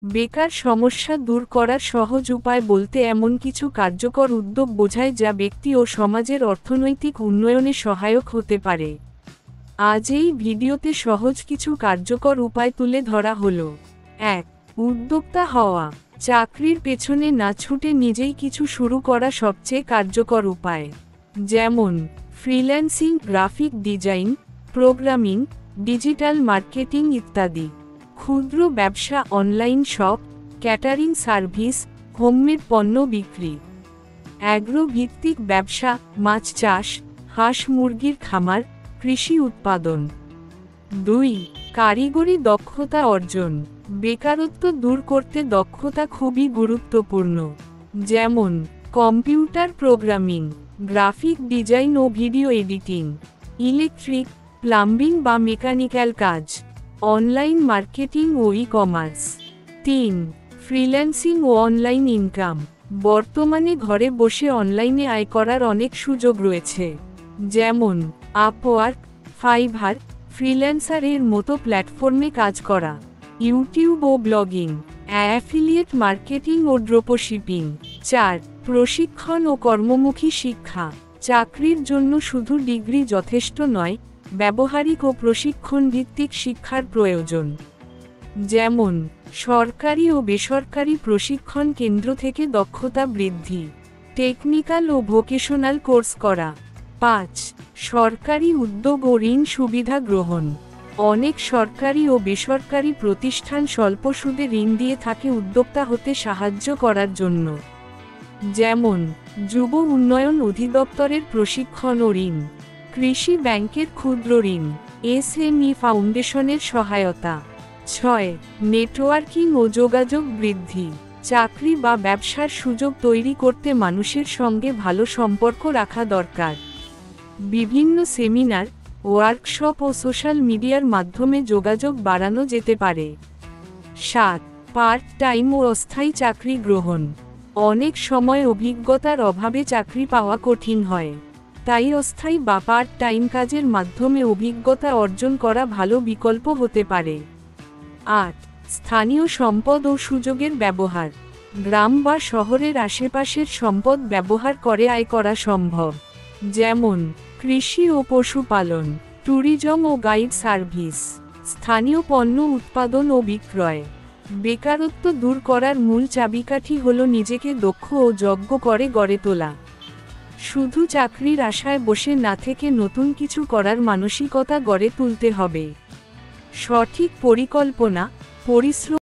বেকার সমস্যা দূর করার সহজ উপায় বলতে এমন কিছু কার্যকর উদ্যোগ বোঝায় যা ব্যক্তি ও সমাজের অর্থনৈতিক উন্নয়নে সহায়ক হতে পারে। আজ এই ভিডিওতে সহজ কিছু কার্যকর উপায় তুলে ধরা হলো। ১. উদ্যোক্তা হওয়া। চাকরির পেছনে না ছুটে নিজেই কিছু শুরু করা সবচেয়ে কার্যকর উপায়। যেমন freelancing, graphic design, programming, digital marketing ইত্যাদি। ক্ষুদ্র ব্যবসা, online shop, catering service, homemade পণ্য বিক্রি। অ্যাগ্রো ভিত্তিক ব্যবসা, মাছ চাষ, হাঁস মুরগির খামার, কৃষি উৎপাদন। ২. কারিগরি দক্ষতা অর্জন। বেকারত্ব দূর করতে দক্ষতা খুবই গুরুত্বপূর্ণ। যেমন কম্পিউটার প্রোগ্রামিং, গ্রাফিক ডিজাইন ও ভিডিও এডিটিং, ইলেকট্রিক, প্লাম্বিং বা মেকানিক্যাল কাজ, অনলাইন মার্কেটিং ও ই-কমার্স। ৩. ফ্রিল্যান্সিং ও অনলাইন ইনকাম। বর্তমানে ঘরে বসে অনলাইনে আয় করার অনেক সুযোগ রয়েছে। যেমন আপওয়ার্ক, ফাইভার, ফ্রিল্যান্সার এর মতো প্ল্যাটফর্মে কাজ করা, ইউটিউব ও ব্লগিং, অ্যাফিলিয়েট মার্কেটিং ও ড্রপশিপিং। ৪. প্রশিক্ষণ ও কর্মমুখী শিক্ষা। চাকরির জন্য শুধু ডিগ্রি যথেষ্ট নয়, ব্যবহারিক ও প্রশিক্ষণ ভিত্তিক শিক্ষার প্রয়োজন। যেমন সরকারি ও বেসরকারি প্রশিক্ষণ কেন্দ্র থেকে দক্ষতা বৃদ্ধি, টেকনিক্যাল ও ভোকেশনাল কোর্স করা। ৫. সরকারি উদ্যোগ ও ঋণ সুবিধা গ্রহণ। অনেক সরকারি ও বেসরকারি প্রতিষ্ঠান স্বল্প সুদে ঋণ দিয়ে থাকে উদ্যোক্তা হতে সাহায্য করার জন্য। যেমন যুব উন্নয়ন অধিদপ্তরের প্রশিক্ষণ ও ঋণ, কৃষি ব্যাংকের ক্ষুদ্র ঋণ, এসএমই ফাউন্ডেশনের সহায়তা। ৬. নেটওয়ার্কিং ও যোগাযোগ বৃদ্ধি। চাকরি বা ব্যবসার সুযোগ তৈরি করতে মানুষের সঙ্গে ভালো সম্পর্ক রাখা দরকার। বিভিন্ন সেমিনার, ওয়ার্কশপ ও সোশ্যাল মিডিয়ার মাধ্যমে যোগাযোগ বাড়ানো যেতে পারে। ৭. পার্ট টাইম ও অস্থায়ী চাকরি গ্রহণ। অনেক সময় অভিজ্ঞতার অভাবে চাকরি পাওয়া কঠিন হয়, তাই অস্থায়ী বা পার্ট টাইম কাজের মাধ্যমে অভিজ্ঞতা অর্জন করা ভালো বিকল্প হতে পারে। ৮. স্থানীয় সম্পদ ও সুযোগের ব্যবহার। গ্রাম বা শহরের আশেপাশের সম্পদ ব্যবহার করে আয় করা সম্ভব। যেমন কৃষি ও পশুপালন, ট্যুরিজম ও গাইড সার্ভিস, স্থানীয় পণ্য উৎপাদন ও বিক্রয়। বেকারত্ব দূর করার মূল চাবিকাঠি হল নিজেকে দক্ষ ও যোগ্য করে গড়ে তোলা। শুধু চাকরির আশায় বসে না থেকে নতুন কিছু করার মানসিকতা গড়ে তুলতে হবে। সঠিক পরিকল্পনা, পরিশ্রম